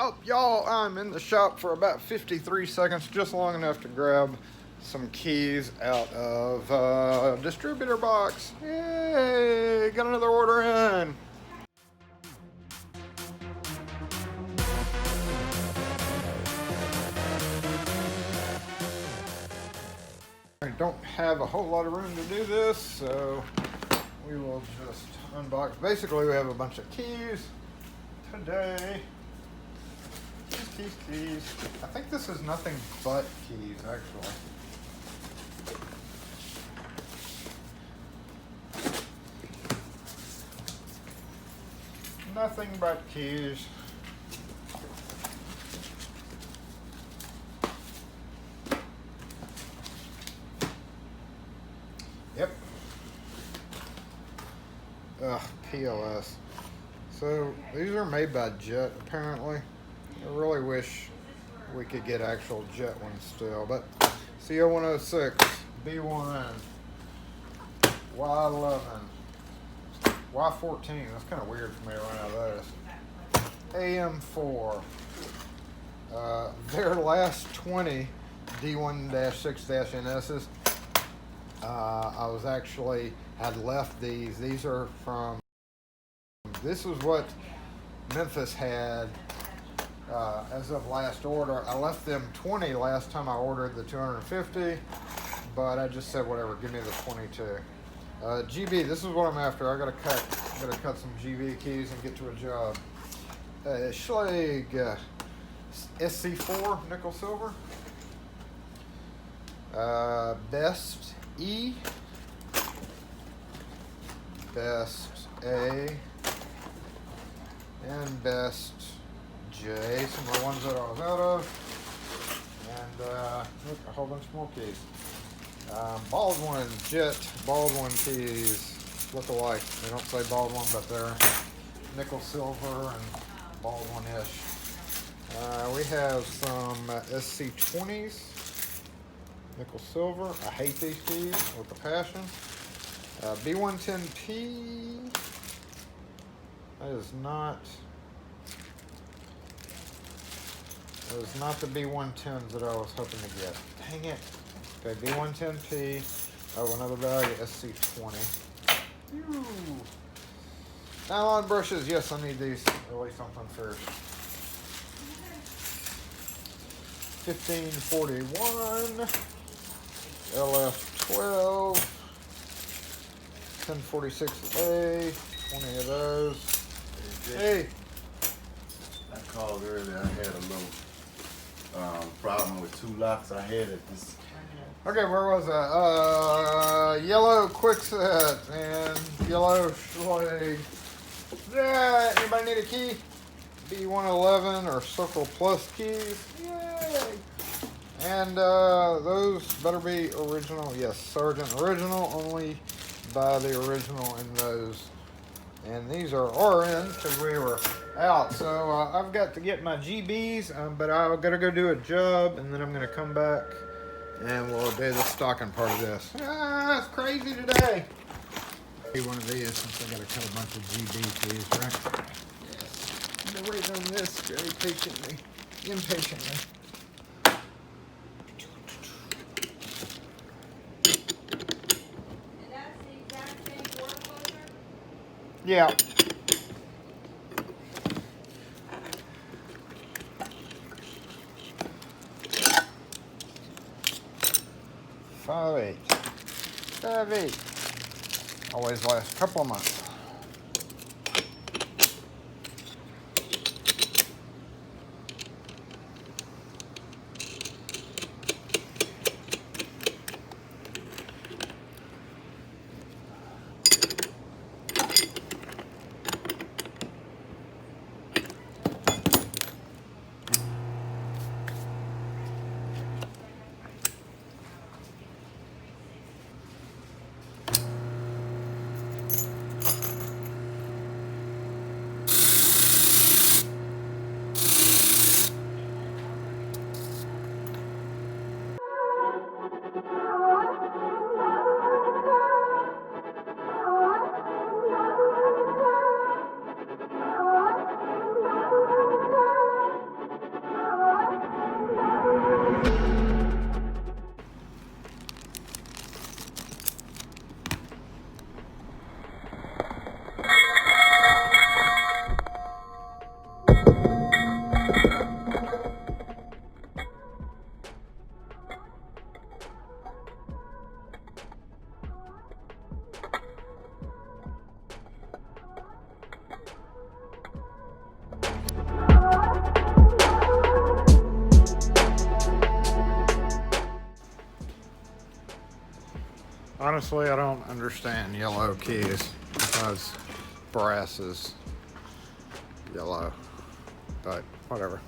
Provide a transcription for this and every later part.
up, y'all? I'm in the shop for about 53 seconds, just long enough to grab some keys out of a distributor box. Yay! Got another order in. I don't have a whole lot of room to do this, so we will just unbox. Basically, we have a bunch of keys today. Keys. I think this is nothing but keys, actually. Nothing but keys. Yep. Ugh, PLS. So these are made by Jet, apparently. I really wish we could get actual Jet ones still, but CO106, B1, Y11, Y14, that's kind of weird for me to run out of those. AM4, their last 20 D1-6-NSs, I was actually, had left these. These are from, this is what Memphis had as of last order. I left them 20 last time I ordered the 250, but I just said whatever, give me the 22. GB, this is what I'm after. I gotta cut some GB keys and get to a job. Schlage SC4 nickel silver. Best E, Best A, and Best J, some of the ones that I was out of, and look, a whole bunch more keys. Baldwin, Jet, Baldwin keys look alike. They don't say Baldwin, but they're nickel silver and Baldwin-ish. We have some SC20s, nickel silver. I hate these keys with a passion. B110P, that is not the B110s that I was hoping to get. Dang it. Okay, B110P. Oh, another value, SC20. Ew. Nylon brushes. Yes, I need these. At least something first. 1541. LF12. 1046A. 20 of those. Hey. I called earlier. I had a little problem with two locks I had at this. Okay, where was that? Yellow Quickset and yellow Schlage. Yeah, anybody need a key? B111 or Circle Plus keys. Yay! And those better be original. Yes, Sergeant original. Only buy the original in those. And these are RN because we were out. So I've got to get my GBs, but I've got to go do a job, and then I'm going to come back and we'll do the stocking part of this. It's crazy today. One of these since I got to cut a bunch of GB keys, right? Yes. I've been waiting on this very patiently, impatiently. And that's the exact same door closer? Yeah. Five eight. Always lasts a couple of months. Honestly, I don't understand yellow keys because brass is yellow, but whatever.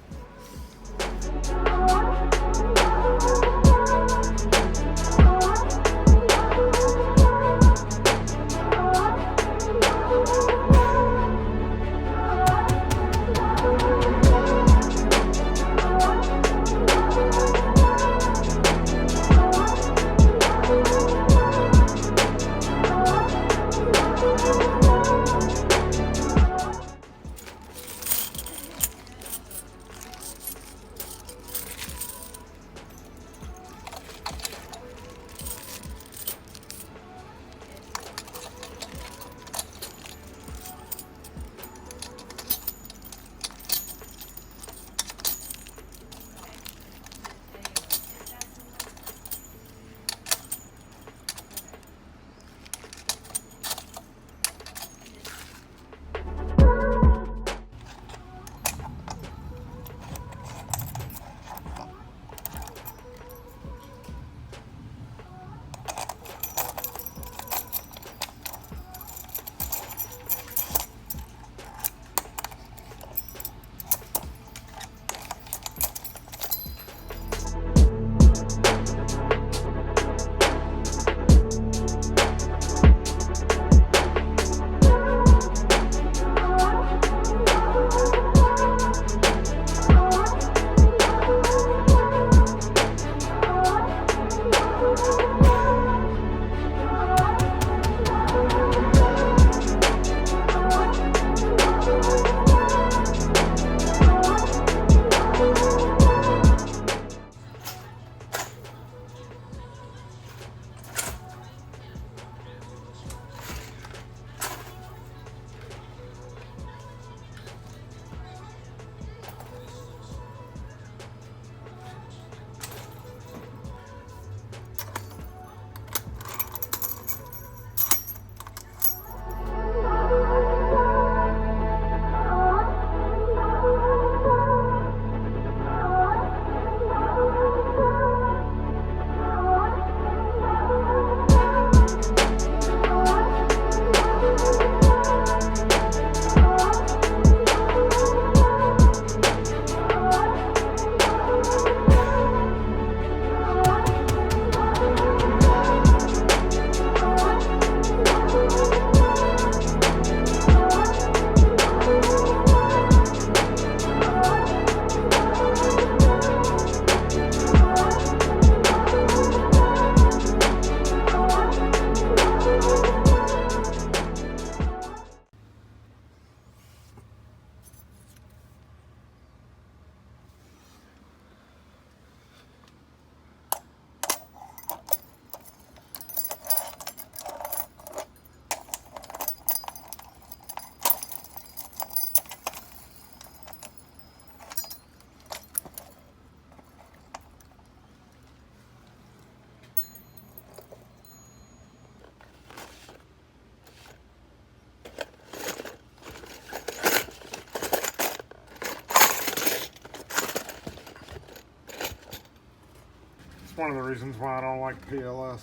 One of the reasons why I don't like PLS.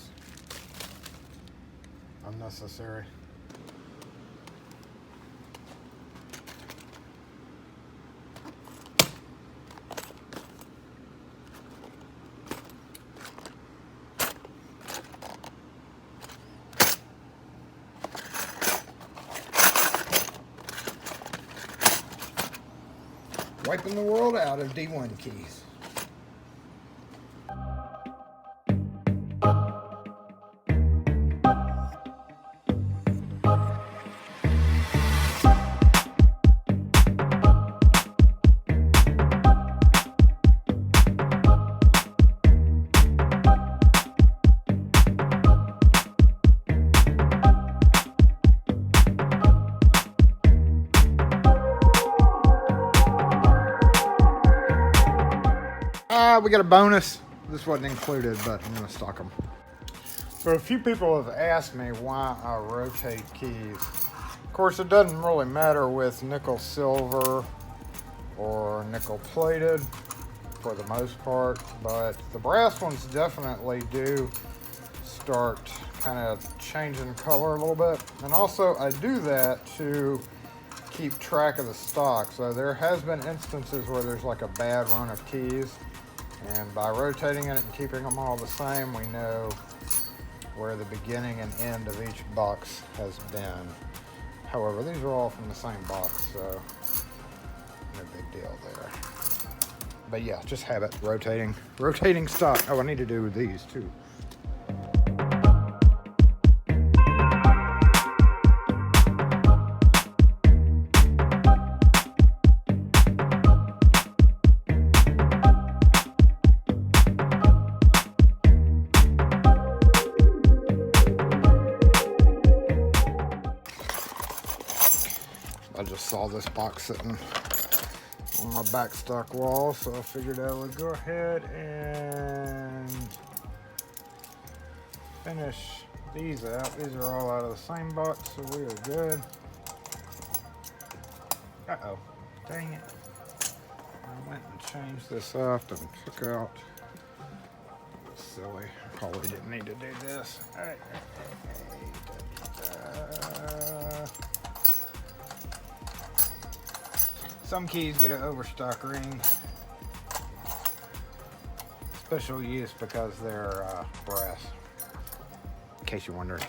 Unnecessary. Wiping the world out of D1 keys. We got a bonus. This wasn't included, but I'm going to stock them. So a few people have asked me why I rotate keys. Of course, it doesn't really matter with nickel silver or nickel plated for the most part, but the brass ones definitely do start kind of changing color a little bit. And also I do that to keep track of the stock. So there has been instances where there's like a bad run of keys, and by rotating it and keeping them all the same, we know where the beginning and end of each box has been. However, these are all from the same box, so no big deal there. But yeah, just have it rotating stock. Oh, I need to do these too. I just saw this box sitting on my backstock wall, so I figured I would go ahead and finish these out. These are all out of the same box, so we are good. Uh-oh, dang it. I went and changed this up and took out. Silly, probably didn't need to do this. All right. Some keys get an overstock ring. Special use because they're brass, in case you're wondering.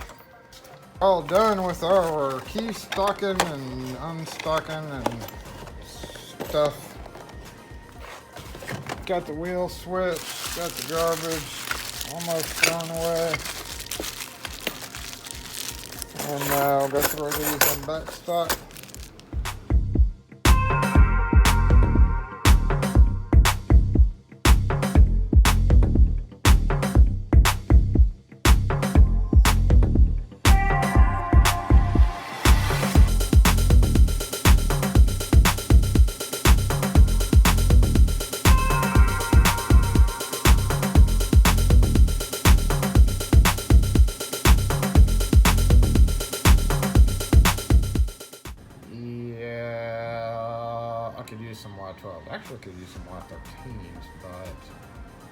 All done with our key stocking and unstocking and stuff. Got the wheel switch, got the garbage almost thrown away. And I'll go throw these on back stock. Could use some Y12. Actually, could use some Y13s, but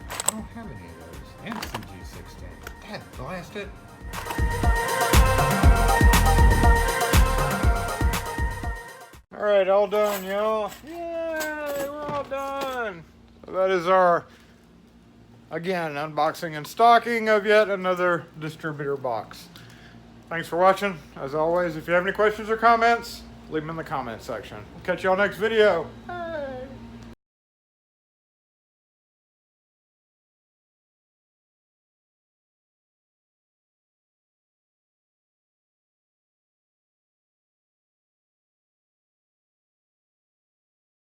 I don't have any of those. And CG16. Dad, blast it. All right, all done, y'all. Yay, we're all done. So that is our, again, unboxing and stocking of yet another distributor box. Thanks for watching. As always, if you have any questions or comments, leave them in the comment section. Catch y'all next video.